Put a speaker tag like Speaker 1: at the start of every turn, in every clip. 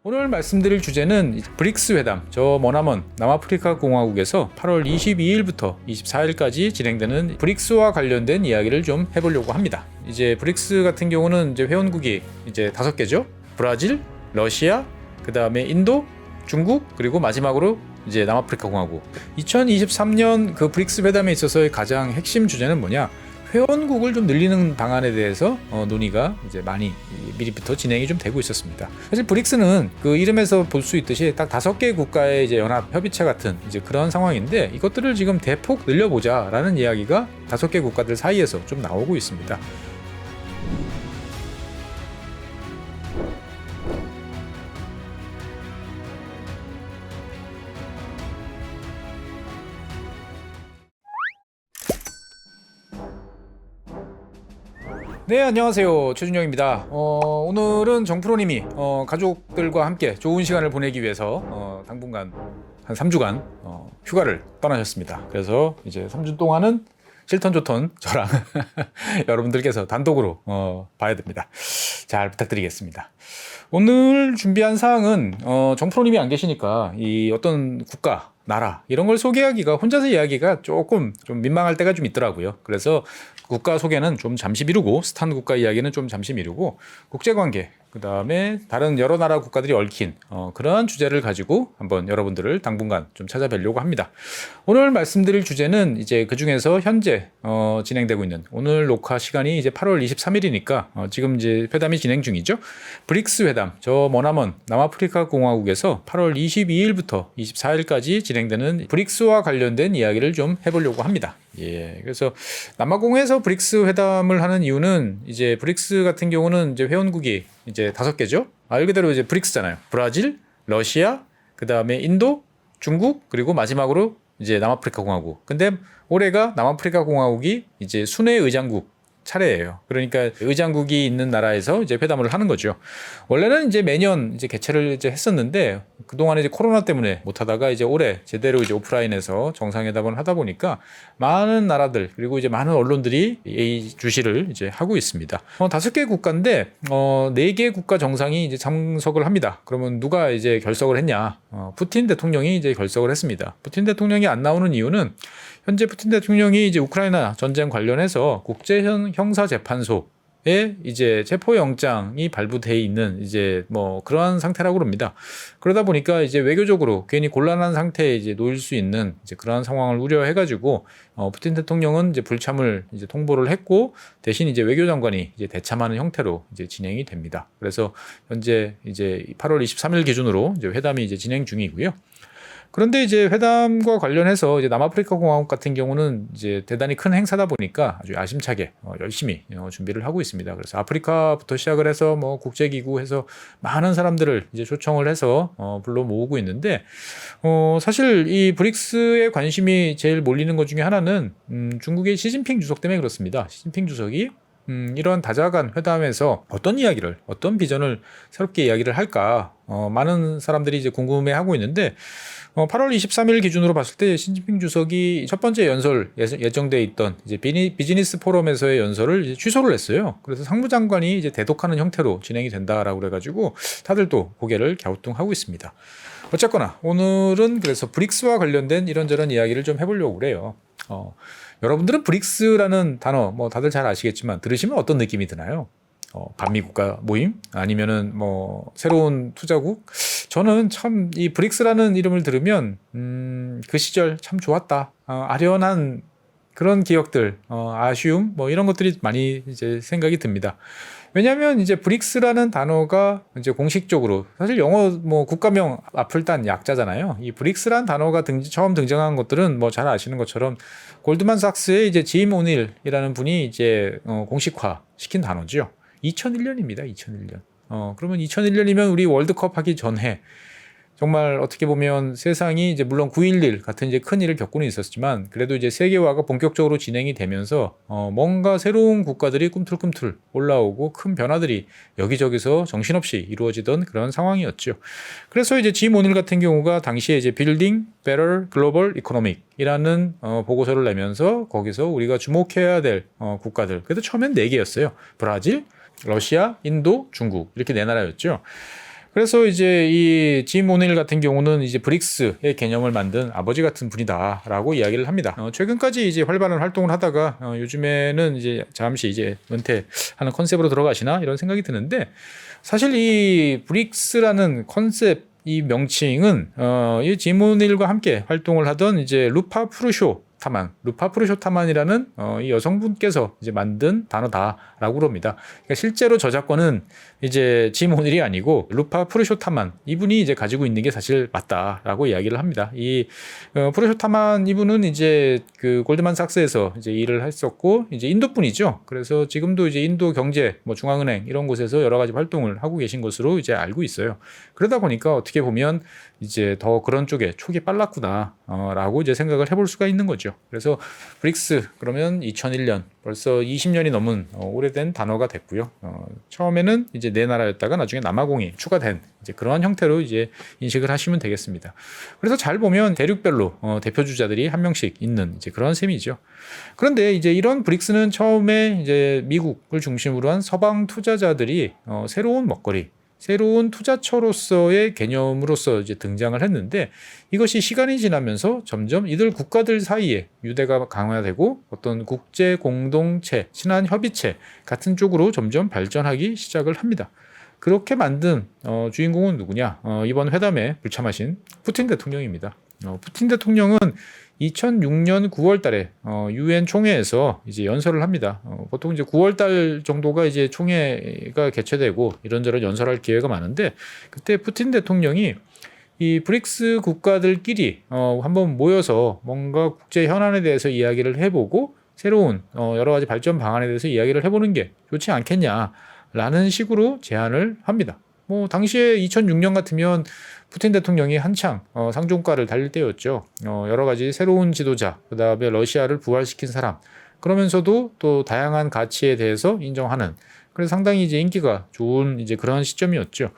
Speaker 1: 오늘 말씀드릴 주제는 브릭스 회담, 저 머나먼 남아프리카 공화국에서 8월 22일부터 24일까지 진행되는 브릭스와 관련된 이야기를 좀 해보려고 합니다. 이제 브릭스 같은 경우는 이제 회원국이 이제 5개죠. 브라질, 러시아, 그 다음에 인도, 중국, 그리고 마지막으로 이제 남아프리카 공화국. 2023년 그 브릭스 회담에 있어서의 가장 핵심 주제는 뭐냐? 회원국을 좀 늘리는 방안에 대해서 논의가 이제 많이 미리부터 진행이 좀 되고 있었습니다. 사실 브릭스는 그 이름에서 볼 수 있듯이 딱 5개 국가의 이제 연합 협의체 같은 이제 그런 상황인데, 이것들을 지금 대폭 늘려보자라는 이야기가 5개 국가들 사이에서 좀 나오고 있습니다. 네, 안녕하세요. 최준영입니다. 오늘은 정프로님이 가족들과 함께 좋은 시간을 보내기 위해서 당분간 한 3주간 휴가를 떠나셨습니다. 그래서 이제 3주 동안은 싫던 좋던 저랑 여러분들께서 단독으로 봐야 됩니다. 잘 부탁드리겠습니다. 오늘 준비한 사항은 정프로님이 안 계시니까 이 어떤 국가, 나라 이런 걸 소개하기가, 혼자서 이야기가 조금 좀 민망할 때가 좀 있더라고요. 그래서 국가 소개는 좀 잠시 미루고, 스탄 국가 이야기는 좀 잠시 미루고, 국제관계, 그 다음에 다른 여러 나라 국가들이 얽힌 그러한 주제를 가지고 한번 여러분들을 당분간 좀 찾아뵈려고 합니다. 오늘 말씀드릴 주제는 이제 그 중에서 현재 진행되고 있는, 오늘 녹화 시간이 이제 8월 23일이니까 지금 이제 회담이 진행 중이죠. 브릭스 회담, 저 머나먼 남아프리카 공화국에서 8월 22일부터 24일까지 진행되는 브릭스와 관련된 이야기를 좀 해보려고 합니다. 예, 그래서 남아공에서 브릭스 회담을 하는 이유는, 이제 브릭스 같은 경우는 이제 회원국이 이제 5개죠. 말 그대로 이제 브릭스잖아요. 브라질, 러시아, 그 다음에 인도, 중국, 그리고 마지막으로 이제 남아프리카 공화국. 근데 올해가 남아프리카 공화국이 이제 순회 의장국 차례예요. 그러니까 의장국이 있는 나라에서 이제 회담을 하는 거죠. 원래는 이제 매년 이제 개최를 이제 했었는데, 그동안에 이제 코로나 때문에 못 하다가 이제 올해 제대로 이제 오프라인에서 정상회담을 하다 보니까 많은 나라들, 그리고 이제 많은 언론들이 이 주시를 이제 하고 있습니다. 5개 국가인데 4개 국가 정상이 이제 참석을 합니다. 그러면 누가 이제 결석을 했냐? 푸틴 대통령이 이제 결석을 했습니다. 푸틴 대통령이 안 나오는 이유는, 현재 푸틴 대통령이 이제 우크라이나 전쟁 관련해서 국제형사재판소에 이제 체포영장이 발부돼 있는 이제 뭐 그러한 상태라고 합니다. 그러다 보니까 이제 외교적으로 괜히 곤란한 상태에 이제 놓일 수 있는 이제 그러한 상황을 우려해가지고 푸틴 대통령은 이제 불참을 이제 통보를 했고, 대신 이제 외교장관이 이제 대참하는 형태로 이제 진행이 됩니다. 그래서 현재 이제 8월 23일 기준으로 이제 회담이 이제 진행 중이고요. 그런데 이제 회담과 관련해서 이제 남아프리카 공화국 같은 경우는 이제 대단히 큰 행사다 보니까 아주 야심차게 열심히 준비를 하고 있습니다. 그래서 아프리카부터 시작을 해서 뭐 국제기구 해서 많은 사람들을 이제 초청을 해서 불러 모으고 있는데, 사실 이 브릭스에 관심이 제일 몰리는 것 중에 하나는 중국의 시진핑 주석 때문에 그렇습니다. 시진핑 주석이 이런 다자간 회담에서 어떤 이야기를, 어떤 비전을 새롭게 이야기를 할까 많은 사람들이 이제 궁금해하고 있는데, 8월 23일 기준으로 봤을 때 시진핑 주석이 첫 번째 연설 예정돼 있던 이제 비즈니스 포럼에서의 연설을 이제 취소를 했어요. 그래서 상무장관이 이제 대독하는 형태로 진행이 된다라고 그래가지고 다들 또 고개를 갸우뚱하고 있습니다. 어쨌거나 오늘은 그래서 브릭스와 관련된 이런저런 이야기를 좀 해보려고 그래요. 여러분들은 브릭스라는 단어 뭐 다들 잘 아시겠지만 들으시면 어떤 느낌이 드나요? 반미국가 모임? 아니면은 뭐 새로운 투자국? 저는 참 이 브릭스라는 이름을 들으면 그 시절 참 좋았다. 아련한 그런 기억들, 아쉬움 뭐 이런 것들이 많이 이제 생각이 듭니다. 왜냐하면 이제 브릭스라는 단어가 이제 공식적으로, 사실 영어 뭐 국가명 앞을 딴 약자잖아요. 이 브릭스라는 단어가 처음 등장한 것들은 뭐 잘 아시는 것처럼 골드만삭스의 이제 짐 오닐이라는 분이 이제 공식화 시킨 단어죠. 2001년입니다. 2001년. 그러면 2001년이면 우리 월드컵 하기 전에 정말 어떻게 보면 세상이 이제 물론 9.11 같은 이제 큰 일을 겪고는 있었지만, 그래도 이제 세계화가 본격적으로 진행이 되면서 뭔가 새로운 국가들이 꿈틀꿈틀 올라오고 큰 변화들이 여기저기서 정신없이 이루어지던 그런 상황이었죠. 그래서 이제 짐 오닐 같은 경우가 당시에 이제 Building Better Global Economic이라는 보고서를 내면서 거기서 우리가 주목해야 될 국가들, 그래도 처음엔 4개였어요. 브라질, 러시아, 인도, 중국 이렇게 4나라였죠. 그래서 이제 이 짐 오닐 같은 경우는 이제 브릭스의 개념을 만든 아버지 같은 분이다라고 이야기를 합니다. 최근까지 이제 활발한 활동을 하다가 요즘에는 이제 잠시 이제 은퇴하는 컨셉으로 들어가시나 이런 생각이 드는데, 사실 이 브릭스라는 컨셉 이 명칭은 이 짐 오닐과 함께 활동을 하던 이제 루파 프루쇼 타만이라는 이 여성분께서 이제 만든 단어다라고 그럽니다. 그러니까 실제로 저작권은 이제 짐 오닐이 아니고 루파 프루쇼 타만 이분이 이제 가지고 있는 게 사실 맞다라고 이야기를 합니다. 이 프루쇼 타만 이분은 이제 그 골드만삭스에서 이제 일을 했었고 이제 인도 분이죠. 그래서 지금도 이제 인도 경제 뭐 중앙은행 이런 곳에서 여러 가지 활동을 하고 계신 것으로 이제 알고 있어요. 그러다 보니까 어떻게 보면 이제 더 그런 쪽에 촉이 빨랐구나 라고 이제 생각을 해볼 수가 있는 거죠. 그래서 브릭스 그러면 2001년 벌써 20년이 넘은 오래된 단어가 됐고요. 처음에는 이제 네 나라였다가 나중에 남아공이 추가된 이제 그러한 형태로 이제 인식을 하시면 되겠습니다. 그래서 잘 보면 대륙별로 대표 주자들이 한 명씩 있는 이제 그런 셈이죠. 그런데 이제 이런 브릭스는 처음에 이제 미국을 중심으로 한 서방 투자자들이 새로운 먹거리, 새로운 투자처로서의 개념으로서 이제 등장을 했는데, 이것이 시간이 지나면서 점점 이들 국가들 사이에 유대가 강화되고 어떤 국제 공동체, 친한 협의체 같은 쪽으로 점점 발전하기 시작을 합니다. 그렇게 만든 주인공은 누구냐? 이번 회담에 불참하신 푸틴 대통령입니다. 푸틴 대통령은 2006년 9월 달에 유엔 총회에서 이제 연설을 합니다. 보통 이제 9월 달 정도가 이제 총회가 개최되고 이런저런 연설할 기회가 많은데, 그때 푸틴 대통령이 이 브릭스 국가들끼리 한번 모여서 뭔가 국제 현안에 대해서 이야기를 해보고 새로운 여러 가지 발전 방안에 대해서 이야기를 해보는 게 좋지 않겠냐라는 식으로 제안을 합니다. 뭐 당시에 2006년 같으면 푸틴 대통령이 한창 상종가를 달릴 때였죠. 여러 가지 새로운 지도자, 그다음에 러시아를 부활시킨 사람, 그러면서도 또 다양한 가치에 대해서 인정하는, 그래서 상당히 이제 인기가 좋은 이제 그런 시점이었죠.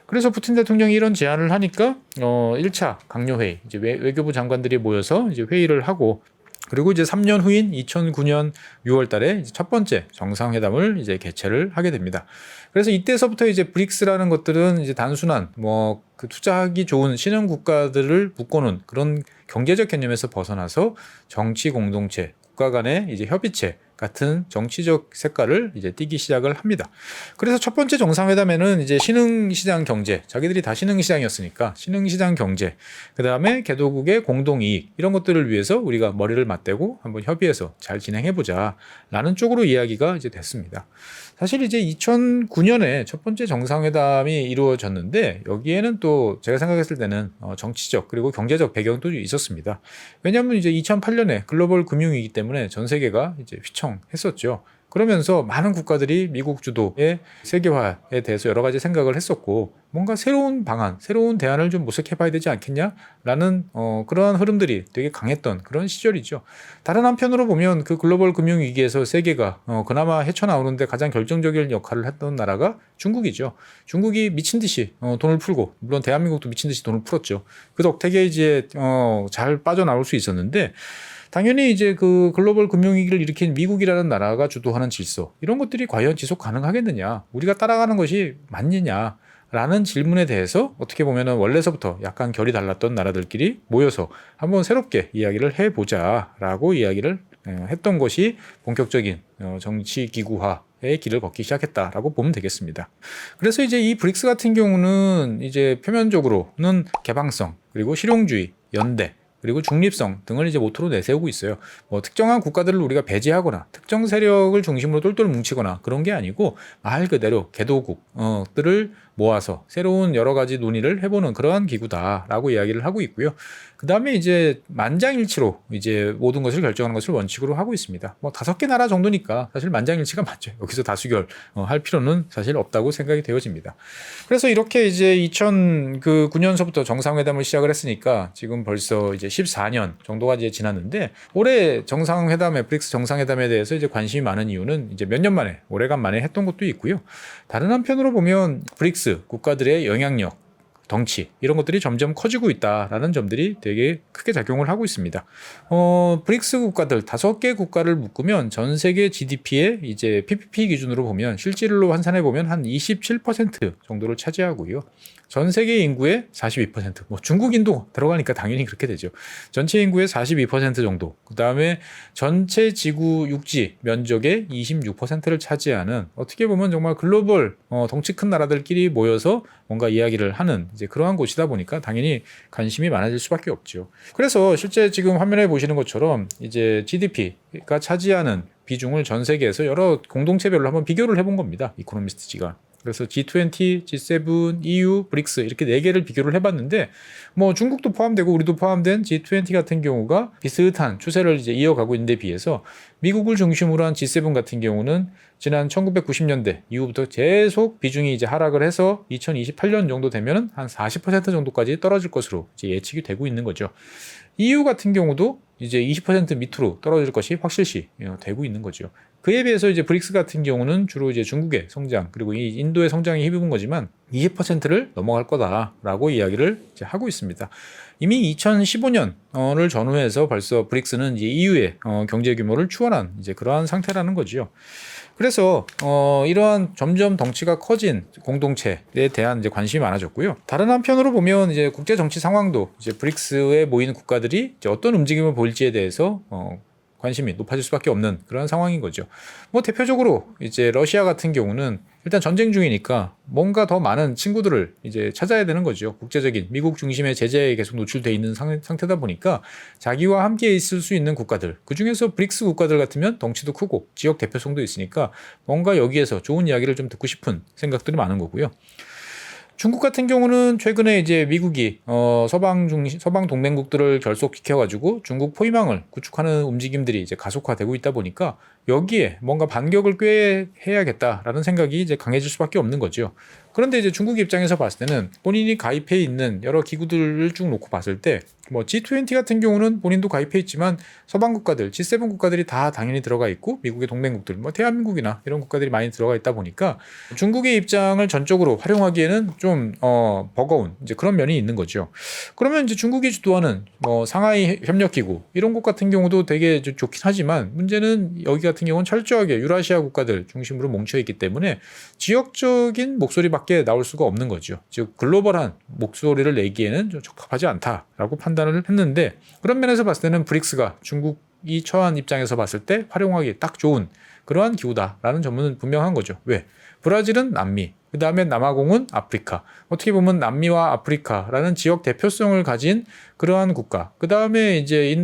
Speaker 1: 그래서 푸틴 대통령이 이런 제안을 하니까 1차 강요회의, 이제 외교부 장관들이 모여서 이제 회의를 하고, 그리고 이제 3년 후인 2009년 6월 달에 첫 번째 정상회담을 이제 개최를 하게 됩니다. 그래서 이때서부터 이제 브릭스라는 것들은 이제 단순한 뭐 그 투자하기 좋은 신흥 국가들을 묶어놓은 그런 경제적 개념에서 벗어나서 정치 공동체, 국가 간의 이제 협의체 같은 정치적 색깔을 이제 띠기 시작을 합니다. 그래서 첫 번째 정상회담에는 이제 신흥시장 경제, 자기들이 다 신흥시장이었으니까 신흥시장 경제, 그 다음에 개도국의 공동이익 이런 것들을 위해서 우리가 머리를 맞대고 한번 협의해서 잘 진행해보자 라는 쪽으로 이야기가 이제 됐습니다. 사실 이제 2009년에 첫 번째 정상회담이 이루어졌는데, 여기에는 또 제가 생각했을 때는 정치적 그리고 경제적 배경도 있었습니다. 왜냐하면 이제 2008년에 글로벌 금융위기 때문에 전 세계가 이제 휘청했었죠. 그러면서 많은 국가들이 미국 주도의 세계화에 대해서 여러 가지 생각을 했었고, 뭔가 새로운 방안, 새로운 대안을 좀 모색해봐야 되지 않겠냐라는 그러한 흐름들이 되게 강했던 그런 시절이죠. 다른 한편으로 보면 그 글로벌 금융위기에서 세계가 그나마 헤쳐나오는데 가장 결정적인 역할을 했던 나라가 중국이죠. 중국이 미친 듯이 돈을 풀고, 물론 대한민국도 미친 듯이 돈을 풀었죠. 그 덕택에 이제 잘 빠져나올 수 있었는데, 당연히 이제 그 글로벌 금융위기를 일으킨 미국이라는 나라가 주도하는 질서, 이런 것들이 과연 지속 가능하겠느냐, 우리가 따라가는 것이 맞느냐 라는 질문에 대해서 어떻게 보면은 원래서부터 약간 결이 달랐던 나라들끼리 모여서 한번 새롭게 이야기를 해보자 라고 이야기를 했던 것이 본격적인 정치 기구화의 길을 걷기 시작했다라고 보면 되겠습니다. 그래서 이제 이 브릭스 같은 경우는 이제 표면적으로는 개방성, 그리고 실용주의, 연대, 그리고 중립성 등을 이제 모토로 내세우고 있어요. 뭐 특정한 국가들을 우리가 배제하거나 특정 세력을 중심으로 똘똘 뭉치거나 그런 게 아니고, 말 그대로 개도국들을 모아서 새로운 여러 가지 논의를 해보는 그러한 기구다라고 이야기를 하고 있고요. 그 다음에 이제 만장일치로 이제 모든 것을 결정하는 것을 원칙으로 하고 있습니다. 뭐 5개 나라 정도니까 사실 만장일치가 맞죠. 여기서 다수결 할 필요는 사실 없다고 생각이 되어집니다. 그래서 이렇게 이제 2009년서부터 정상회담을 시작을 했으니까 지금 벌써 이제 14년 정도가 이제 지났는데, 올해 정상회담에, 브릭스 정상회담에 대해서 이제 관심이 많은 이유는 이제 몇 년 만에, 오래간만에 했던 것도 있고요. 다른 한편으로 보면 브릭스 국가들의 영향력, 덩치 이런 것들이 점점 커지고 있다라는 점들이 되게 크게 작용을 하고 있습니다. 브릭스 국가들 5개 국가를 묶으면 전 세계 GDP의 이제 PPP 기준으로 보면 실질로 환산해 보면 한 27% 정도를 차지하고요. 전 세계 인구의 42%, 뭐 중국인도 들어가니까 당연히 그렇게 되죠. 전체 인구의 42% 정도, 그 다음에 전체 지구 육지 면적의 26%를 차지하는, 어떻게 보면 정말 글로벌 덩치 큰 나라들끼리 모여서 뭔가 이야기를 하는 이제 그러한 곳이다 보니까 당연히 관심이 많아질 수밖에 없죠. 그래서 실제 지금 화면에 보시는 것처럼 이제 GDP가 차지하는 비중을 전 세계에서 여러 공동체별로 한번 비교를 해본 겁니다. 이코노미스트지가. 그래서 G20, G7, EU, 브릭스 이렇게 4개를 비교를 해봤는데 뭐 중국도 포함되고 우리도 포함된 G20 같은 경우가 비슷한 추세를 이제 이어가고 있는 데 비해서 미국을 중심으로 한 G7 같은 경우는 지난 1990년대 이후부터 계속 비중이 이제 하락을 해서 2028년 정도 되면 한 40% 정도까지 떨어질 것으로 이제 예측이 되고 있는 거죠. EU 같은 경우도 이제 20% 밑으로 떨어질 것이 확실시 되고 있는 거죠. 그에 비해서 이제 브릭스 같은 경우는 주로 이제 중국의 성장 그리고 이 인도의 성장이 힘입은 거지만 20%를 넘어갈 거다라고 이야기를 이제 하고 있습니다. 이미 2015년을 전후해서 벌써 브릭스는 이제 EU의 경제 규모를 추월한 이제 그러한 상태라는 거죠. 그래서 이러한 점점 덩치가 커진 공동체에 대한 이제 관심이 많아졌고요. 다른 한편으로 보면 이제 국제 정치 상황도 이제 브릭스에 모이는 국가들이 이제 어떤 움직임을 보일지에 대해서 관심이 높아질 수밖에 없는 그런 상황인 거죠. 뭐 대표적으로 이제 러시아 같은 경우는 일단 전쟁 중이니까 뭔가 더 많은 친구들을 이제 찾아야 되는 거죠. 국제적인 미국 중심의 제재에 계속 노출돼 있는 상태다 보니까 자기와 함께 있을 수 있는 국가들, 그중에서 브릭스 국가들 같으면 덩치도 크고 지역 대표성도 있으니까 뭔가 여기에서 좋은 이야기를 좀 듣고 싶은 생각들이 많은 거고요. 중국 같은 경우는 최근에 이제 미국이 서방 동맹국들을 결속시켜가지고 중국 포위망을 구축하는 움직임들이 이제 가속화되고 있다 보니까 여기에 뭔가 반격을 꾀해야겠다라는 생각이 이제 강해질 수밖에 없는 거죠. 그런데 이제 중국 입장에서 봤을 때는 본인이 가입해 있는 여러 기구들을 쭉 놓고 봤을 때 뭐 G20 같은 경우는 본인도 가입해 있지만 서방 국가들, G7 국가들이 다 당연히 들어가 있고 미국의 동맹국들, 뭐 대한민국이나 이런 국가들이 많이 들어가 있다 보니까 중국의 입장을 전적으로 활용하기에는 좀 버거운 이제 그런 면이 있는 거죠. 그러면 이제 중국이 주도하는 뭐 상하이 협력기구 이런 곳 같은 경우도 되게 좋긴 하지만 문제는 여기 같은 경우는 철저하게 유라시아 국가들 중심으로 뭉쳐 있기 때문에 지역적인 목소리밖에 나올 수가 없는 거죠. 즉 글로벌한 목소리를 내기에는 좀 적합하지 않다라고 판단을 했는데, 그런 면에서 봤을 때는 브릭스가 중국이 처한 입장에서 봤을 때 활용하기 딱 좋은 그러한 기구다라는 점은 분명한 거죠. 왜? 브라질은 남미, 그 다음에 남아공은 아프리카. 어떻게 보면 남미와 아프리카라는 지역 대표성을 가진 그러한 국가. 그 다음에 이제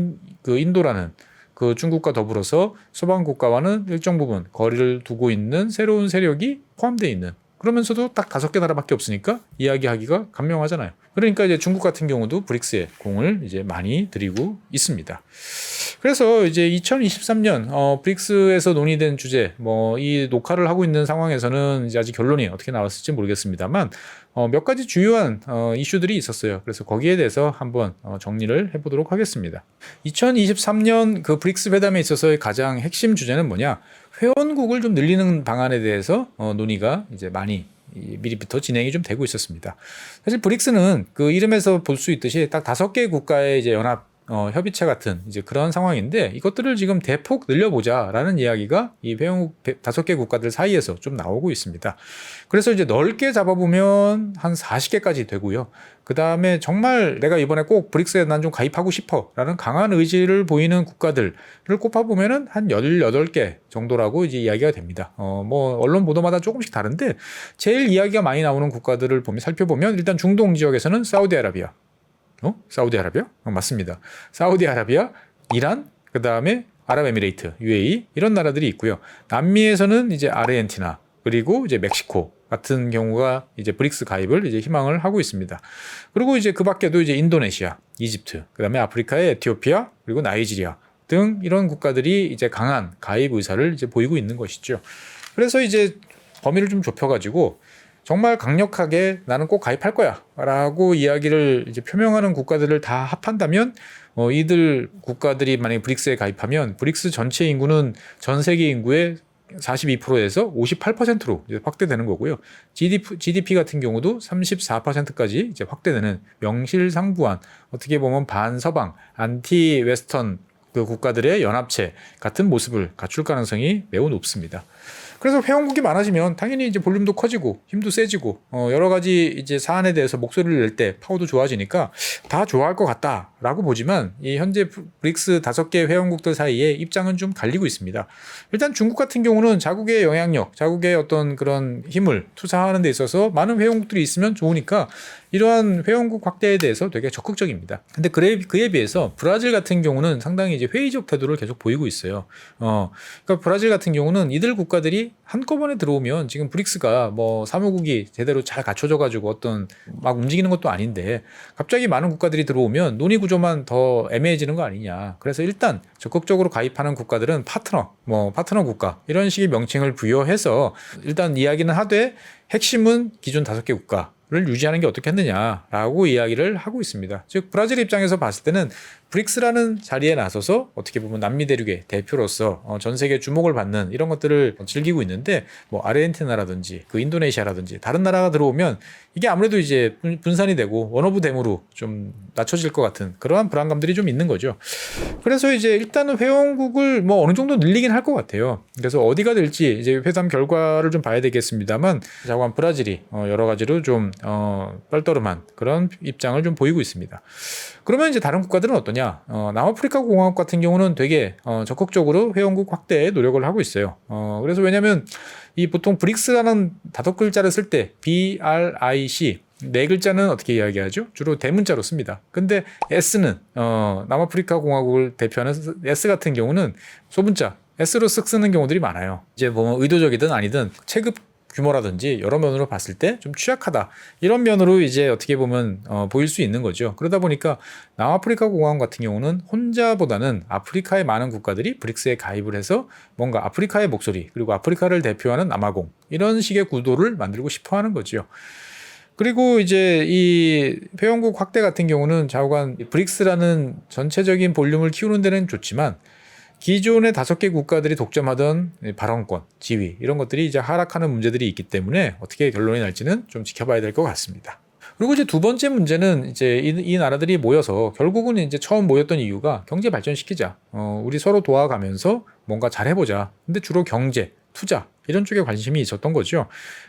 Speaker 1: 인도라는 그 중국과 더불어서 서방 국가와는 일정 부분 거리를 두고 있는 새로운 세력이 포함되어 있는, 그러면서도 딱 5개 나라밖에 없으니까 이야기하기가 간명하잖아요. 그러니까 이제 중국 같은 경우도 브릭스에 공을 이제 많이 들이고 있습니다. 그래서 이제 2023년 브릭스에서 논의된 주제, 뭐 이 녹화를 하고 있는 상황에서는 이제 아직 결론이 어떻게 나왔을지 모르겠습니다만 몇 가지 주요한 이슈들이 있었어요. 그래서 거기에 대해서 한번 정리를 해보도록 하겠습니다. 2023년 그 브릭스 회담에 있어서의 가장 핵심 주제는 뭐냐? 회원국을 좀 늘리는 방안에 대해서 논의가 이제 많이 미리부터 진행이 좀 되고 있었습니다. 사실 브릭스는 그 이름에서 볼 수 있듯이 딱 5개 국가의 이제 연합 협의체 같은 이제 그런 상황인데, 이것들을 지금 대폭 늘려보자라는 이야기가 이 회원국 5개 국가들 사이에서 좀 나오고 있습니다. 그래서 이제 넓게 잡아보면 한 40개까지 되고요. 그 다음에 정말 내가 이번에 꼭 브릭스에 난 좀 가입하고 싶어 라는 강한 의지를 보이는 국가들을 꼽아보면은 한 18개 정도라고 이제 이야기가 됩니다. 뭐 언론 보도마다 조금씩 다른데 제일 이야기가 많이 나오는 국가들을 살펴보면 일단 중동 지역에서는 사우디아라비아. 사우디아라비아? 맞습니다. 사우디아라비아, 이란, 그 다음에 아랍에미레이트, UAE 이런 나라들이 있고요. 남미에서는 이제 아르헨티나, 그리고 이제 멕시코 같은 경우가 이제 브릭스 가입을 이제 희망을 하고 있습니다. 그리고 이제 그 밖에도 이제 인도네시아, 이집트, 그 다음에 아프리카의 에티오피아, 그리고 나이지리아 등 이런 국가들이 이제 강한 가입 의사를 이제 보이고 있는 것이죠. 그래서 이제 범위를 좀 좁혀가지고 정말 강력하게 나는 꼭 가입할 거야 라고 이야기를 이제 표명하는 국가들을 다 합한다면 이들 국가들이 만약에 브릭스에 가입하면 브릭스 전체 인구는 전 세계 인구의 42%에서 58%로 이제 확대되는 거고요. GDP 같은 경우도 34%까지 이제 확대되는 명실상부한, 어떻게 보면 반서방, 안티 웨스턴 그 국가들의 연합체 같은 모습을 갖출 가능성이 매우 높습니다. 그래서 회원국이 많아지면 당연히 이제 볼륨도 커지고 힘도 세지고 여러 가지 이제 사안에 대해서 목소리를 낼 때 파워도 좋아지니까 다 좋아할 것 같다라고 보지만 이 현재 브릭스 5개 회원국들 사이에 입장은 좀 갈리고 있습니다. 일단 중국 같은 경우는 자국의 영향력, 자국의 어떤 그런 힘을 투자하는 데 있어서 많은 회원국들이 있으면 좋으니까 이러한 회원국 확대에 대해서 되게 적극적입니다. 근데 그에 비해서 브라질 같은 경우는 상당히 이제 회의적 태도를 계속 보이고 있어요. 그러니까 브라질 같은 경우는 이들 국가들이 한꺼번에 들어오면 지금 브릭스가 뭐 사무국이 제대로 잘 갖춰져 가지고 어떤 막 움직이는 것도 아닌데 갑자기 많은 국가들이 들어오면 논의 구조만 더 애매해지는 거 아니냐. 그래서 일단 적극적으로 가입하는 국가들은 파트너 국가 이런 식의 명칭을 부여해서 일단 이야기는 하되 핵심은 기존 5개 국가를 유지하는 게 어떻겠느냐라고 이야기를 하고 있습니다. 즉 브라질 입장에서 봤을 때는 브릭스라는 자리에 나서서 어떻게 보면 남미 대륙의 대표로서 전 세계 주목을 받는 이런 것들을 즐기고 있는데 뭐 아르헨티나라든지 그 인도네시아라든지 다른 나라가 들어오면 이게 아무래도 이제 분산이 되고 원오브 댐으로 좀 낮춰질 것 같은 그러한 불안감들이 좀 있는 거죠. 그래서 이제 일단은 회원국을 뭐 어느 정도 늘리긴 할 것 같아요. 그래서 어디가 될지 이제 회담 결과를 좀 봐야 되겠습니다만 자관 브라질이 여러 가지로 좀 뻘떠름한 그런 입장을 좀 보이고 있습니다. 그러면 이제 다른 국가들은 어떠냐? 남아프리카 공화국 같은 경우는 되게 적극적으로 회원국 확대에 노력을 하고 있어요. 그래서 왜냐하면 이 보통 브릭스라는 5글자를 쓸 때 BRIC 4글자는 어떻게 이야기하죠? 주로 대문자로 씁니다. 근데 S는 남아프리카 공화국을 대표하는 S 같은 경우는 소문자 S로 쓱 쓰는 경우들이 많아요. 이제 뭐 의도적이든 아니든 체급 규모라든지 여러 면으로 봤을 때 좀 취약하다 이런 면으로 이제 어떻게 보면 보일 수 있는 거죠. 그러다 보니까 남아프리카 공화국 같은 경우는 혼자보다는 아프리카의 많은 국가들이 브릭스에 가입을 해서 뭔가 아프리카의 목소리 그리고 아프리카를 대표하는 남아공 이런 식의 구도를 만들고 싶어하는 거죠. 그리고 이제 이 회원국 확대 같은 경우는 좌우간 브릭스라는 전체적인 볼륨을 키우는 데는 좋지만 기존의 5개 국가들이 독점하던 발언권, 지위 이런 것들이 이제 하락하는 문제들이 있기 때문에 어떻게 결론이 날지는 좀 지켜봐야 될 것 같습니다. 그리고 이제 두 번째 문제는 이제 이 나라들이 모여서 결국은 이제 처음 모였던 이유가 경제 발전시키자. 우리 서로 도와가면서 뭔가 잘해보자. 근데 주로 경제, 투자 이런 쪽에 관심이 있었던 거죠.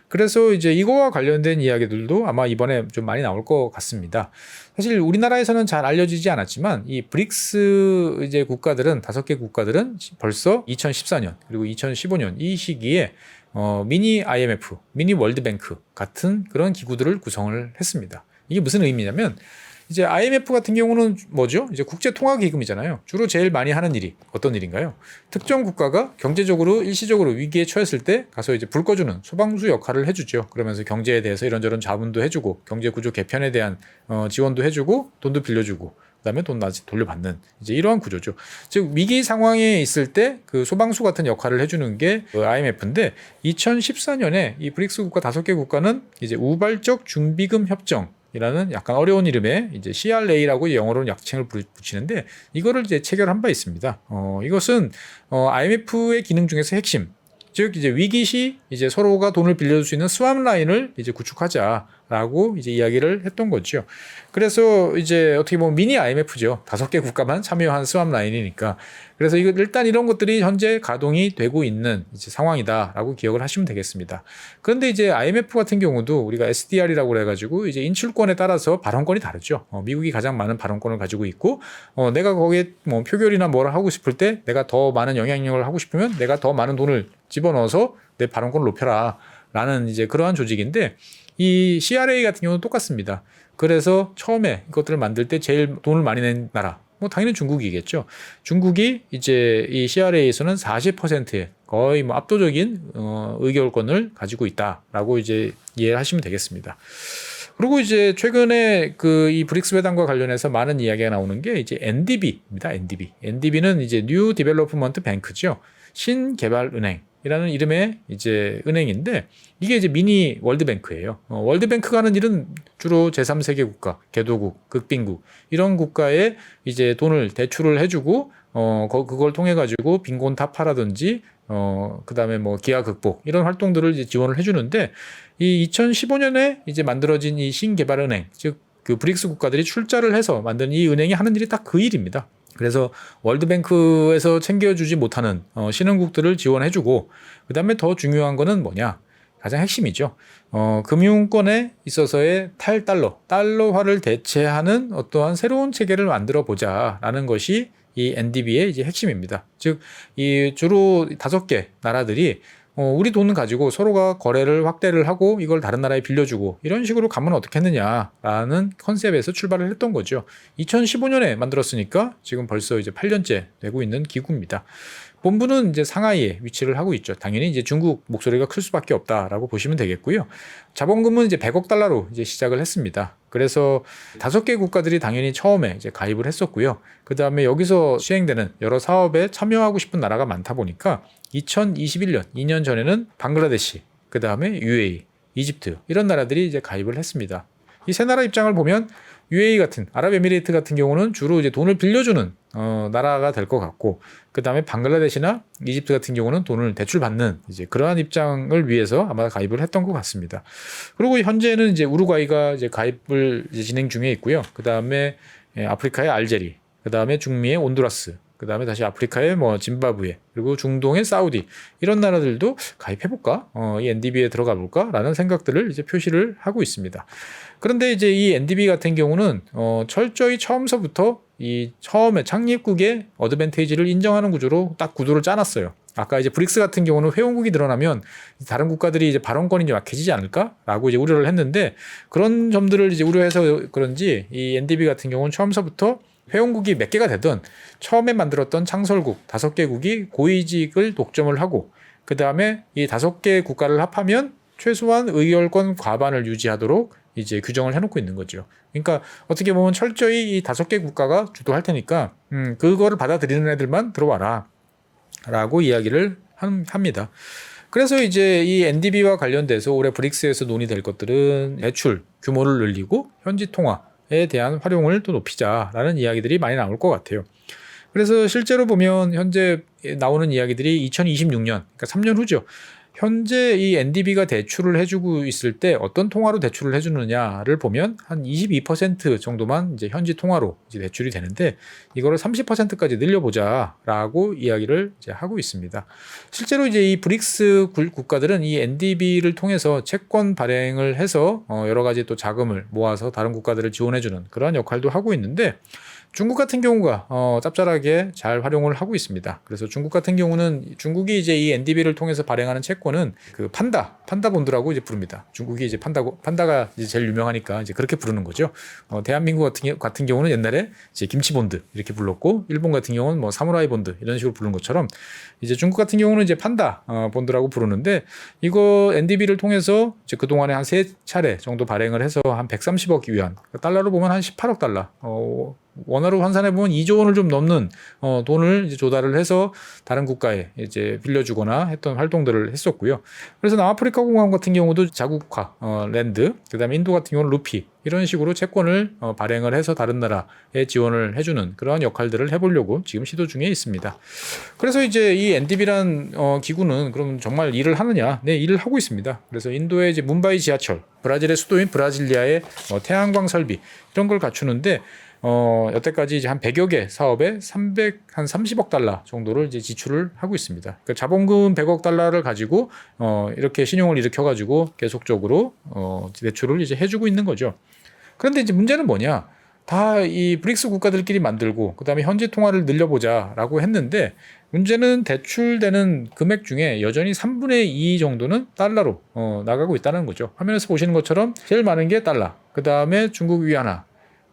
Speaker 1: 그래서 이제 이거와 관련된 이야기들도 아마 이번에 좀 많이 나올 것 같습니다. 사실 우리나라에서는 잘 알려지지 않았지만 이 브릭스 이제 국가들은 5개 국가들은 벌써 2014년 그리고 2015년 이 시기에 미니 IMF, 미니 월드뱅크 같은 그런 기구들을 구성을 했습니다. 이게 무슨 의미냐면 이제 IMF 같은 경우는 뭐죠? 이제 국제통화기금이잖아요. 주로 제일 많이 하는 일이 어떤 일인가요? 특정 국가가 경제적으로 일시적으로 위기에 처했을 때 가서 이제 불 꺼주는 소방수 역할을 해주죠. 그러면서 경제에 대해서 이런저런 자문도 해주고 경제 구조 개편에 대한 지원도 해주고 돈도 빌려주고 그다음에 돈 나중에 돌려받는 이제 이러한 구조죠. 즉 위기 상황에 있을 때 그 소방수 같은 역할을 해주는 게 IMF인데 2014년에 이 브릭스 국가 5개 국가는 이제 우발적 준비금 협정 이라는 약간 어려운 이름의 이제 CRA라고 영어로는 약칭을 붙이는데 이거를 이제 체결한 바 있습니다. 이것은 IMF의 기능 중에서 핵심. 즉 이제 위기 시 이제 서로가 돈을 빌려줄 수 있는 스왑 라인을 이제 구축하자라고 이제 이야기를 했던 거죠. 그래서 이제 어떻게 보면 미니 IMF죠. 5개 국가만 참여한 스왑 라인이니까. 그래서 이거 일단 이런 것들이 현재 가동이 되고 있는 이제 상황이다라고 기억을 하시면 되겠습니다. 그런데 이제 IMF 같은 경우도 우리가 SDR이라고 해가지고 이제 인출권에 따라서 발언권이 다르죠. 미국이 가장 많은 발언권을 가지고 있고, 내가 거기에 뭐 표결이나 뭐를 하고 싶을 때 내가 더 많은 영향력을 하고 싶으면 내가 더 많은 돈을 집어넣어서 내 발언권을 높여라 라는 이제 그러한 조직인데 이 CRA 같은 경우는 똑같습니다. 그래서 처음에 이것들을 만들 때 제일 돈을 많이 낸 나라 뭐 당연히 중국이겠죠. 중국이 이제 이 CRA에서는 40%의 거의 뭐 압도적인 의결권을 가지고 있다라고 이제 이해를 하시면 되겠습니다. 그리고 이제 최근에 그 이 브릭스 회담과 관련해서 많은 이야기가 나오는 게 이제 NDB입니다. NDB는 이제 뉴 디벨로프먼트 뱅크죠. 신개발은행. 이라는 이름의 이제 은행인데 이게 이제 미니 월드뱅크예요. 월드뱅크가 하는 일은 주로 제3세계 국가, 개도국, 극빈국 이런 국가에 이제 돈을 대출을 해주고 그걸 통해 가지고 빈곤 타파라든지 그다음에 뭐 기아 극복 이런 활동들을 이제 지원을 해주는데 이 2015년에 이제 만들어진 이 신개발은행 즉 그 브릭스 국가들이 출자를 해서 만든 이 은행이 하는 일이 딱 그 일입니다. 그래서 월드뱅크에서 챙겨주지 못하는 신흥국들을 지원해주고, 그 다음에 더 중요한 거는 뭐냐? 가장 핵심이죠. 금융권에 있어서의 달러화를 대체하는 어떠한 새로운 체계를 만들어 보자라는 것이 이 NDB의 이제 핵심입니다. 즉, 이 주로 5개 나라들이 우리 돈을 가지고 서로가 거래를 확대를 하고 이걸 다른 나라에 빌려주고 이런 식으로 가면 어떻겠느냐라는 컨셉에서 출발을 했던 거죠. 2015년에 만들었으니까 지금 벌써 이제 8년째 되고 있는 기구입니다. 본부는 이제 상하이에 위치를 하고 있죠. 당연히 이제 중국 목소리가 클 수밖에 없다라고 보시면 되겠고요. 자본금은 이제 100억 달러로 이제 시작을 했습니다. 그래서 5개 국가들이 당연히 처음에 이제 가입을 했었고요. 그 다음에 여기서 시행되는 여러 사업에 참여하고 싶은 나라가 많다 보니까 2021년, 2년 전에는 방글라데시, 그 다음에 UAE, 이집트 이런 나라들이 이제 가입을 했습니다. 이 세 나라 입장을 보면 UAE 같은 아랍에미레이트 같은 경우는 주로 이제 돈을 빌려주는 나라가 될 것 같고, 그 다음에 방글라데시나 이집트 같은 경우는 돈을 대출받는 이제 그러한 입장을 위해서 아마 가입을 했던 것 같습니다. 그리고 현재는 이제 우루과이가 이제 가입을 이제 진행 중에 있고요. 그 다음에 아프리카의 알제리, 그 다음에 중미의 온두라스, 그 다음에 다시 아프리카의 뭐 짐바브웨, 그리고 중동의 사우디 이런 나라들도 가입해볼까? 이 NDB에 들어가 볼까라는 생각들을 이제 표시를 하고 있습니다. 그런데 이제 이 NDB 같은 경우는 철저히 처음서부터 이 처음에 창립국의 어드밴테이지를 인정하는 구조로 딱 구도를 짜놨어요. 아까 이제 브릭스 같은 경우는 회원국이 늘어나면 다른 국가들이 이제 발언권이 좀 약해지지 않을까라고 이제 우려를 했는데, 그런 점들을 이제 우려해서 그런지 이 NDB 같은 경우는 처음서부터 회원국이 몇 개가 되든 처음에 만들었던 창설국 5개국이 고위직을 독점을 하고, 그 다음에 이 5개 국가를 합하면 최소한 의결권 과반을 유지하도록 이제 규정을 해놓고 있는 거죠. 그러니까 어떻게 보면 철저히 이 5개 국가가 주도할 테니까 그거를 받아들이는 애들만 들어와라 라고 이야기를 합니다. 그래서 이제 이 NDB와 관련돼서 올해 브릭스에서 논의될 것들은 대출 규모를 늘리고 현지 통화에 대한 활용을 또 높이자라는 이야기들이 많이 나올 것 같아요. 그래서 실제로 보면 현재 나오는 이야기들이 2026년, 그러니까 3년 후죠. 현재 이 NDB가 대출을 해주고 있을 때 어떤 통화로 대출을 해주느냐를 보면 한 22% 정도만 이제 현지 통화로 이제 대출이 되는데, 이거를 30%까지 늘려보자라고 이야기를 이제 하고 있습니다. 실제로 이제 이 브릭스 국가들은 이 NDB를 통해서 채권 발행을 해서 여러 가지 또 자금을 모아서 다른 국가들을 지원해주는 그런 역할도 하고 있는데, 중국 같은 경우가 짭짤하게 잘 활용을 하고 있습니다. 그래서 중국 같은 경우는 중국이 이제 이 NDB를 통해서 발행하는 채권은 그 판다 본드라고 이제 부릅니다. 중국이 이제 판다가 이제 제일 유명하니까 이제 그렇게 부르는 거죠. 대한민국 같은 경우는 옛날에 이제 김치 본드 이렇게 불렀고, 일본 같은 경우는 뭐 사무라이 본드 이런 식으로 부르는 것처럼 이제 중국 같은 경우는 이제 판다 본드라고 부르는데, 이거 NDB를 통해서 이제 그 동안에 한 3차례 정도 발행을 해서 한 130억 위안, 달러로 보면 한 18억 달러. 원화로 환산해 보면 2조 원을 좀 넘는 돈을 이제 조달을 해서 다른 국가에 이제 빌려주거나 했던 활동들을 했었고요. 그래서 남아프리카 공화국 같은 경우도 자국화 랜드, 그다음에 인도 같은 경우는 루피 이런 식으로 채권을 발행을 해서 다른 나라에 지원을 해주는 그런 역할들을 해보려고 지금 시도 중에 있습니다. 그래서 이제 이 NDB란 기구는 그럼 정말 일을 하느냐? 네, 일을 하고 있습니다. 그래서 인도의 이제 뭄바이 지하철, 브라질의 수도인 브라질리아의 태양광 설비 이런 걸 갖추는데, 여태까지 이제 한 100여 개 사업에 한 30억 달러 정도를 이제 지출을 하고 있습니다. 그러니까 자본금 100억 달러를 가지고 이렇게 신용을 일으켜가지고 계속적으로 대출을 이제 해주고 있는 거죠. 그런데 이제 문제는 뭐냐? 다 이 브릭스 국가들끼리 만들고 그다음에 현지 통화를 늘려보자라고 했는데, 문제는 대출되는 금액 중에 여전히 3분의 2 정도는 달러로 나가고 있다는 거죠. 화면에서 보시는 것처럼 제일 많은 게 달러, 그다음에 중국 위안화,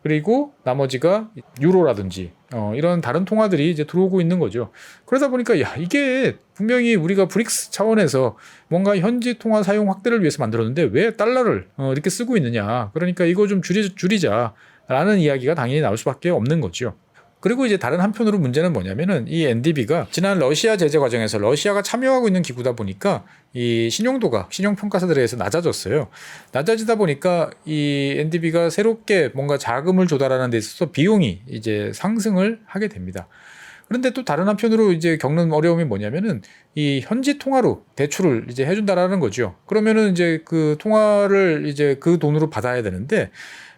Speaker 1: 그리고 나머지가 유로라든지 이런 다른 통화들이 이제 들어오고 있는 거죠. 그러다 보니까 이게 분명히 우리가 브릭스 차원에서 뭔가 현지 통화 사용 확대를 위해서 만들었는데 왜 달러를 이렇게 쓰고 있느냐. 그러니까 이거 좀 줄이자라는 이야기가 당연히 나올 수밖에 없는 거죠. 그리고 이제 다른 한편으로 문제는 뭐냐면은 이 NDB가 지난 러시아 제재 과정에서 러시아가 참여하고 있는 기구다 보니까 이 신용도가 신용평가사들에 의해서 낮아졌어요. 낮아지다 보니까 이 NDB가 새롭게 뭔가 자금을 조달하는 데 있어서 비용이 이제 상승을 하게 됩니다. 그런데 또 다른 한편으로 이제 겪는 어려움이 뭐냐면은 이 현지 통화로 대출을 이제 해준다라는 거죠. 그러면은 이제 그 통화를 이제 그 돈으로 받아야 되는데,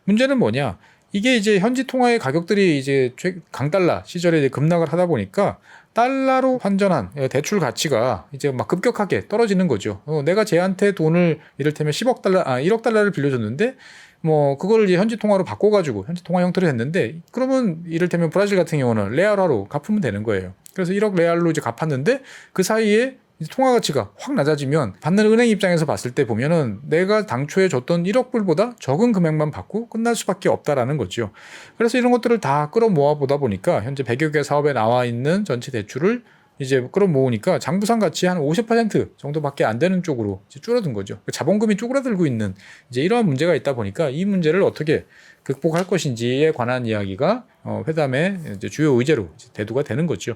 Speaker 1: 문제는 뭐냐? 이게 이제 현지 통화의 가격들이 이제 강달러 시절에 이제 급락을 하다 보니까 달러로 환전한 대출 가치가 이제 막 급격하게 떨어지는 거죠. 내가 쟤한테 돈을 이를테면 1억 달러를 빌려줬는데 뭐 그거를 이제 현지 통화로 바꿔가지고 현지 통화 형태로 했는데 그러면 이를테면 브라질 같은 경우는 레알화로 갚으면 되는 거예요. 그래서 1억 레알로 이제 갚았는데 그 사이에 통화 가치가 확 낮아지면 받는 은행 입장에서 봤을 때 보면은 내가 당초에 줬던 1억 불보다 적은 금액만 받고 끝날 수밖에 없다라는 거죠. 그래서 이런 것들을 다 끌어모아 보다 보니까 현재 100여 개 사업에 나와 있는 전체 대출을 이제 끌어모으니까 장부상 가치 한 50% 정도밖에 안 되는 쪽으로 이제 줄어든 거죠. 자본금이 쪼그라들고 있는 이제 이러한 문제가 있다 보니까 이 문제를 어떻게 극복할 것인지에 관한 이야기가 회담의 이제 주요 의제로 대두가 되는 거죠.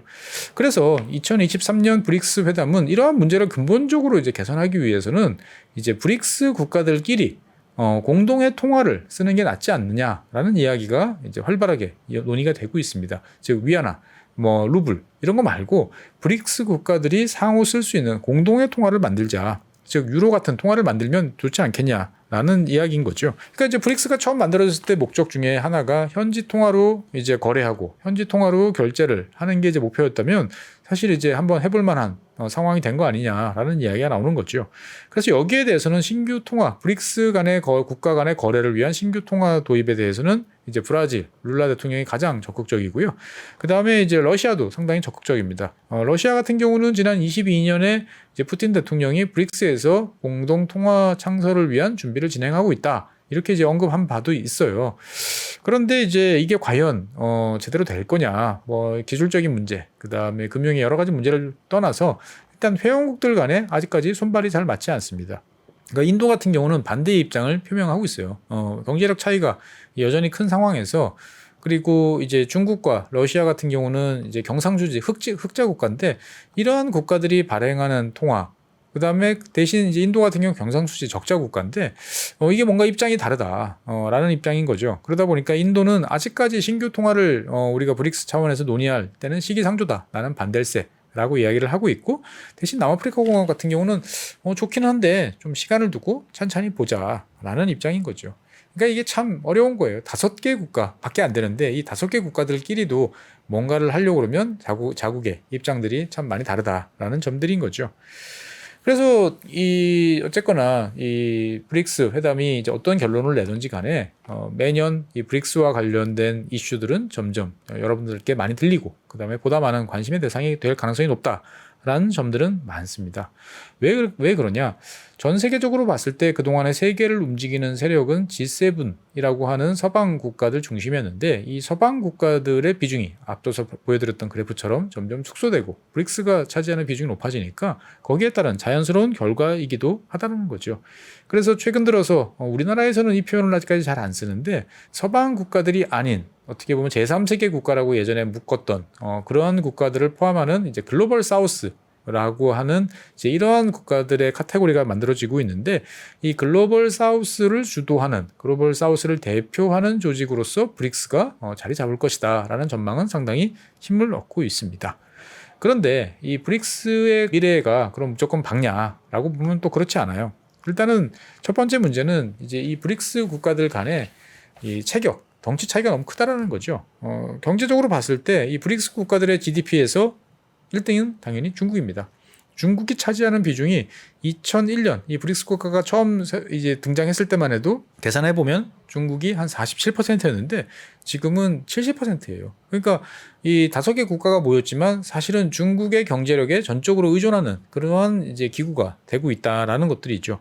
Speaker 1: 그래서 2023년 브릭스 회담은 이러한 문제를 근본적으로 이제 개선하기 위해서는 이제 브릭스 국가들끼리 공동의 통화를 쓰는 게 낫지 않느냐라는 이야기가 이제 활발하게 논의가 되고 있습니다. 즉 위안화, 뭐 루블 이런 거 말고 브릭스 국가들이 상호 쓸 수 있는 공동의 통화를 만들자. 즉 유로 같은 통화를 만들면 좋지 않겠냐라는 이야기인 거죠. 그러니까 이제 브릭스가 처음 만들어졌을 때 목적 중에 하나가 현지 통화로 이제 거래하고 현지 통화로 결제를 하는 게 이제 목표였다면 사실 이제 한번 해볼 만한 상황이 된 거 아니냐라는 이야기가 나오는 거죠. 그래서 여기에 대해서는 신규 통화, 브릭스 간의 국가 간의 거래를 위한 신규 통화 도입에 대해서는 이제 브라질 룰라 대통령이 가장 적극적이고요. 그 다음에 이제 러시아도 상당히 적극적입니다. 러시아 같은 경우는 지난 22년에 이제 푸틴 대통령이 브릭스에서 공동 통화 창설을 위한 준비를 진행하고 있다. 이렇게 이제 언급한 바도 있어요. 그런데 이제 이게 과연 제대로 될 거냐, 뭐 기술적인 문제, 그 다음에 금융의 여러 가지 문제를 떠나서 일단 회원국들 간에 아직까지 손발이 잘 맞지 않습니다. 그러니까 인도 같은 경우는 반대의 입장을 표명하고 있어요. 경제력 차이가 여전히 큰 상황에서 그리고 이제 중국과 러시아 같은 경우는 이제 경상수지 흑자 국가인데 이러한 국가들이 발행하는 통화 그 다음에 대신 이제 인도 같은 경우 경상수지 적자 국가인데 이게 뭔가 입장이 다르다라는 입장인 거죠. 그러다 보니까 인도는 아직까지 신규 통화를 우리가 브릭스 차원에서 논의할 때는 시기상조다라는 반댈세라고 이야기를 하고 있고 대신 남아프리카 공화국 같은 경우는 좋긴 한데 좀 시간을 두고 천천히 보자라는 입장인 거죠. 그러니까 이게 참 어려운 거예요. 5개 국가밖에 안 되는데 이 5개 국가들끼리도 뭔가를 하려고 그러면 자국의 입장들이 참 많이 다르다라는 점들인 거죠. 그래서 어쨌거나 이 브릭스 회담이 이제 어떤 결론을 내든지 간에 매년 이 브릭스와 관련된 이슈들은 점점 여러분들께 많이 들리고 그다음에 보다 많은 관심의 대상이 될 가능성이 높다라는 점들은 많습니다. 왜 그러냐? 전 세계적으로 봤을 때 그동안에 세계를 움직이는 세력은 G7이라고 하는 서방 국가들 중심이었는데 이 서방 국가들의 비중이 앞서서 보여드렸던 그래프처럼 점점 축소되고 브릭스가 차지하는 비중이 높아지니까 거기에 따른 자연스러운 결과이기도 하다는 거죠. 그래서 최근 들어서 우리나라에서는 이 표현을 아직까지 잘 안 쓰는데 서방 국가들이 아닌 어떻게 보면 제3세계 국가라고 예전에 묶었던 그러한 국가들을 포함하는 이제 글로벌 사우스 라고 하는 이제 이러한 국가들의 카테고리가 만들어지고 있는데 이 글로벌 사우스를 주도하는 글로벌 사우스를 대표하는 조직으로서 브릭스가 자리 잡을 것이다 라는 전망은 상당히 힘을 얻고 있습니다. 그런데 이 브릭스의 미래가 그럼 무조건 밝냐라고 보면 또 그렇지 않아요. 일단은 첫 번째 문제는 이제 이 브릭스 국가들 간의 이 체격, 덩치 차이가 너무 크다라는 거죠. 경제적으로 봤을 때 이 브릭스 국가들의 GDP에서 1등은 당연히 중국입니다. 중국이 차지하는 비중이 2001년 이 브릭스 국가가 처음 이제 등장했을 때만 해도 계산해 보면 중국이 한 47%였는데 지금은 70%예요. 그러니까 이 5개 국가가 모였지만 사실은 중국의 경제력에 전적으로 의존하는 그러한 이제 기구가 되고 있다라는 것들이 있죠.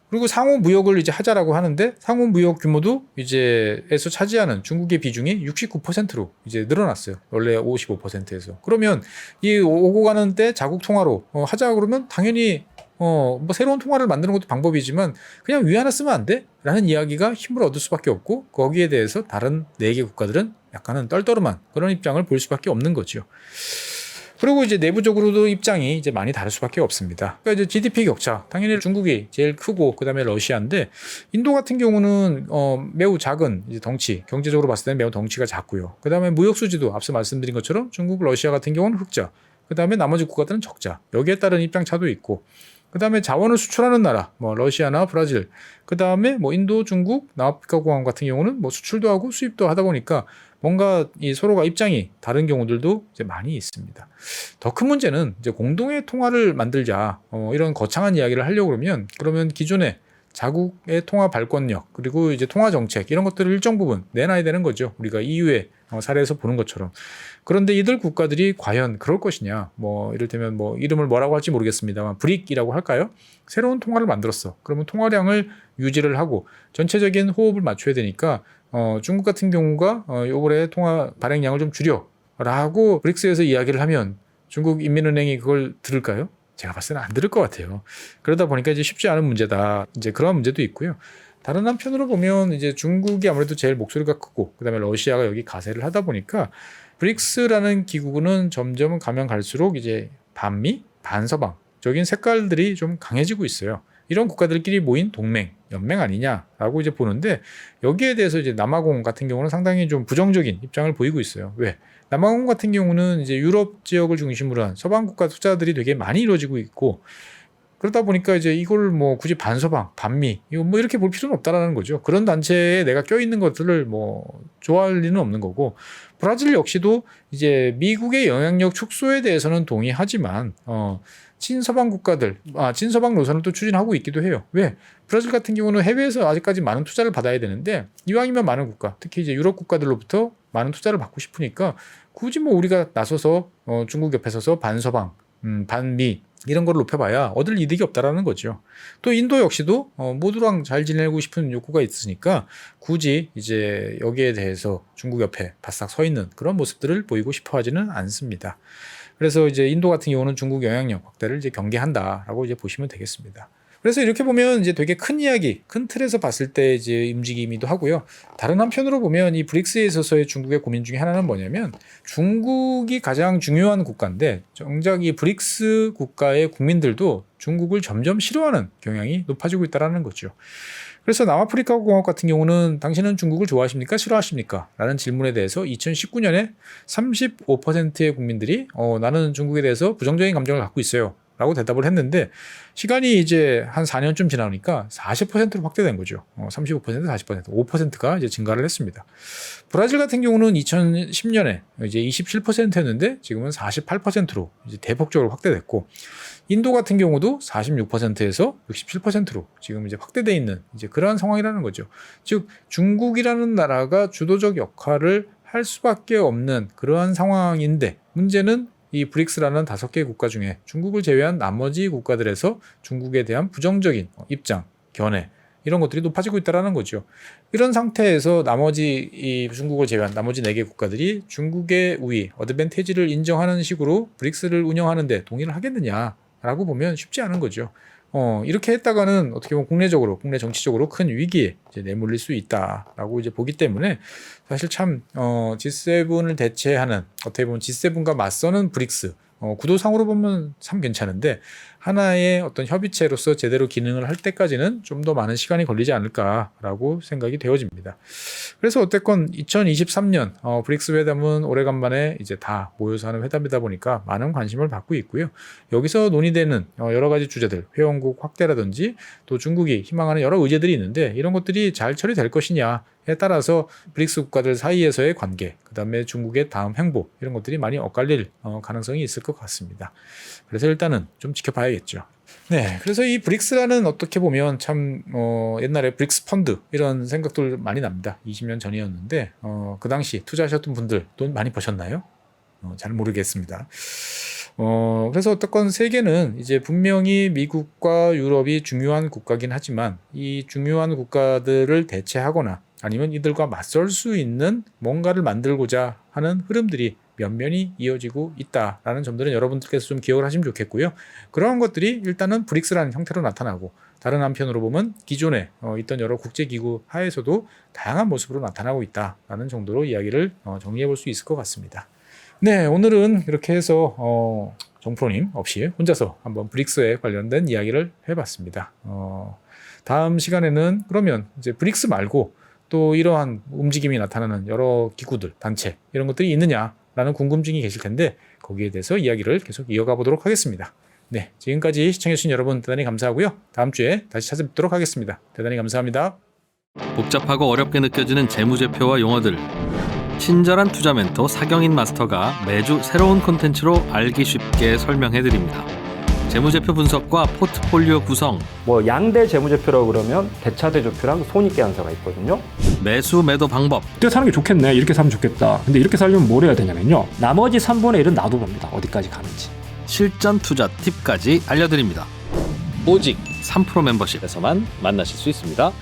Speaker 1: 그리고 상호 무역을 이제 하자라고 하는데 상호 무역 규모도 이제에서 차지하는 중국의 비중이 69%로 이제 늘어났어요. 원래 55%에서. 그러면 이 오고 가는 때 자국 통화로 하자 그러면 당연히 뭐 새로운 통화를 만드는 것도 방법이지만 그냥 위안화 쓰면 안 돼? 라는 이야기가 힘을 얻을 수밖에 없고 거기에 대해서 다른 4개 국가들은 약간은 떨떠름한 그런 입장을 볼 수밖에 없는 거죠. 그리고 이제 내부적으로도 입장이 이제 많이 다를 수밖에 없습니다. 그러니까 이제 GDP 격차, 당연히 중국이 제일 크고 그다음에 러시아인데 인도 같은 경우는 매우 작은 이제 덩치, 경제적으로 봤을 때는 매우 덩치가 작고요. 그다음에 무역 수지도 앞서 말씀드린 것처럼 중국, 러시아 같은 경우는 흑자, 그다음에 나머지 국가들은 적자. 여기에 따른 입장 차도 있고, 그다음에 자원을 수출하는 나라, 뭐 러시아나 브라질, 그다음에 뭐 인도, 중국, 남아프리카 공항 같은 경우는 뭐 수출도 하고 수입도 하다 보니까 뭔가 이 서로가 입장이 다른 경우들도 이제 많이 있습니다. 더 큰 문제는 이제 공동의 통화를 만들자, 이런 거창한 이야기를 하려고 그러면 기존에 자국의 통화 발권력 그리고 이제 통화 정책 이런 것들을 일정 부분 내놔야 되는 거죠. 우리가 EU의 사례에서 보는 것처럼. 그런데 이들 국가들이 과연 그럴 것이냐? 뭐 이를테면 뭐 이름을 뭐라고 할지 모르겠습니다만 브릭이라고 할까요? 새로운 통화를 만들었어. 그러면 통화량을 유지를 하고 전체적인 호흡을 맞춰야 되니까 중국 같은 경우가 요번에 통화 발행량을 좀 줄여라고 브릭스에서 이야기를 하면 중국 인민은행이 그걸 들을까요? 제가 봤을 때는 안 들을 것 같아요. 그러다 보니까 이제 쉽지 않은 문제다. 이제 그런 문제도 있고요. 다른 한편으로 보면 이제 중국이 아무래도 제일 목소리가 크고 그다음에 러시아가 여기 가세를 하다 보니까 브릭스라는 기구는 점점 가면 갈수록 이제 반미, 반서방적인 색깔들이 좀 강해지고 있어요. 이런 국가들끼리 모인 동맹, 연맹 아니냐라고 이제 보는데 여기에 대해서 이제 남아공 같은 경우는 상당히 좀 부정적인 입장을 보이고 있어요. 왜? 남아공 같은 경우는 이제 유럽 지역을 중심으로 한 서방 국가 투자들이 되게 많이 이루어지고 있고 그러다 보니까 이제 이걸 뭐 굳이 반서방, 반미 이거 뭐 이렇게 볼 필요는 없다라는 거죠. 그런 단체에 내가 껴있는 것들을 뭐 좋아할 리는 없는 거고 브라질 역시도 이제 미국의 영향력 축소에 대해서는 동의하지만 친서방 국가들, 친서방 노선을 또 추진하고 있기도 해요. 왜? 브라질 같은 경우는 해외에서 아직까지 많은 투자를 받아야 되는데 이왕이면 많은 국가, 특히 이제 유럽 국가들로부터 많은 투자를 받고 싶으니까 굳이 뭐 우리가 나서서 중국 옆에 서서 반서방, 반미 이런 걸 높여봐야 얻을 이득이 없다라는 거죠. 또 인도 역시도 모두랑 잘 지내고 싶은 욕구가 있으니까 굳이 이제 여기에 대해서 중국 옆에 바싹 서 있는 그런 모습들을 보이고 싶어 하지는 않습니다. 그래서 이제 인도 같은 경우는 중국 영향력 확대를 이제 경계한다라고 이제 보시면 되겠습니다. 그래서 이렇게 보면 이제 되게 큰 이야기, 큰 틀에서 봤을 때 이제 움직임이기도 하고요. 다른 한편으로 보면 이 브릭스에 있어서의 중국의 고민 중에 하나는 뭐냐면 중국이 가장 중요한 국가인데 정작 이 브릭스 국가의 국민들도 중국을 점점 싫어하는 경향이 높아지고 있다는 거죠. 그래서 남아프리카 공화국 같은 경우는 당신은 중국을 좋아하십니까? 싫어하십니까? 라는 질문에 대해서 2019년에 35%의 국민들이 나는 중국에 대해서 부정적인 감정을 갖고 있어요. 라고 대답을 했는데 시간이 이제 한 4년쯤 지나니까 40%로 확대된 거죠. 35%, 40%, 5%가 이제 증가를 했습니다. 브라질 같은 경우는 2010년에 이제 27%였는데 지금은 48%로 이제 대폭적으로 확대됐고 인도 같은 경우도 46%에서 67%로 지금 이제 확대돼 있는 이제 그러한 상황이라는 거죠. 즉 중국이라는 나라가 주도적 역할을 할 수밖에 없는 그러한 상황인데 문제는 이 브릭스라는 5개 국가 중에 중국을 제외한 나머지 국가들에서 중국에 대한 부정적인 입장, 견해 이런 것들이 높아지고 있다는 거죠. 이런 상태에서 나머지 이 중국을 제외한 나머지 4개 국가들이 중국의 우위, 어드밴티지를 인정하는 식으로 브릭스를 운영하는데 동의를 하겠느냐라고 보면 쉽지 않은 거죠. 이렇게 했다가는 어떻게 보면 국내 정치적으로 큰 위기에 이제 내몰릴 수 있다라고 이제 보기 때문에 사실 참 G7을 대체하는 어떻게 보면 G7과 맞서는 브릭스 구도상으로 보면 참 괜찮은데 하나의 어떤 협의체로서 제대로 기능을 할 때까지는 좀 더 많은 시간이 걸리지 않을까라고 생각이 되어집니다. 그래서 어쨌건 2023년 브릭스 회담은 오래간만에 이제 다 모여서 하는 회담이다 보니까 많은 관심을 받고 있고요. 여기서 논의되는 여러 가지 주제들, 회원국 확대라든지 또 중국이 희망하는 여러 의제들이 있는데 이런 것들이 잘 처리될 것이냐에 따라서 브릭스 국가들 사이에서의 관계, 그다음에 중국의 다음 행보 이런 것들이 많이 엇갈릴 가능성이 있을 것 같습니다. 그래서 일단은 좀 지켜봐야겠죠. 네, 그래서 이 브릭스라는 어떻게 보면 참 옛날에 브릭스 펀드 이런 생각들 많이 납니다. 20년 전이었는데 그 당시 투자하셨던 분들 돈 많이 버셨나요? 잘 모르겠습니다. 그래서 어쨌건 세계는 이제 분명히 미국과 유럽이 중요한 국가긴 하지만 이 중요한 국가들을 대체하거나 아니면 이들과 맞설 수 있는 뭔가를 만들고자 하는 흐름들이 면면이 이어지고 있다라는 점들은 여러분들께서 좀 기억을 하시면 좋겠고요. 그러한 것들이 일단은 브릭스라는 형태로 나타나고 다른 한편으로 보면 기존에 있던 여러 국제기구 하에서도 다양한 모습으로 나타나고 있다라는 정도로 이야기를 정리해 볼 수 있을 것 같습니다. 네, 오늘은 이렇게 해서 정프로님 없이 혼자서 한번 브릭스에 관련된 이야기를 해봤습니다. 다음 시간에는 그러면 이제 브릭스 말고 또 이러한 움직임이 나타나는 여러 기구들, 단체 이런 것들이 있느냐라는 궁금증이 계실 텐데 거기에 대해서 이야기를 계속 이어가 보도록 하겠습니다. 네, 지금까지 시청해주신 여러분 대단히 감사하고요. 다음 주에 다시 찾아뵙도록 하겠습니다. 대단히 감사합니다.
Speaker 2: 복잡하고 어렵게 느껴지는 재무제표와 용어들, 친절한 투자 멘토 사경인 마스터가 매주 새로운 콘텐츠로 알기 쉽게 설명해드립니다. 재무제표 분석과 포트폴리오 구성,
Speaker 3: 뭐 양대 재무제표라고 그러면 대차대조표랑 손익계산서가 있거든요.
Speaker 2: 매수 매도 방법,
Speaker 4: 이때 사는 게 좋겠네, 이렇게 사면 좋겠다. 근데 이렇게 살려면 뭘 해야 되냐면요, 나머지 3분의 1은 놔둬봅니다. 어디까지 가는지.
Speaker 2: 실전 투자 팁까지 알려드립니다. 오직 3프로 멤버십에서만 만나실 수 있습니다.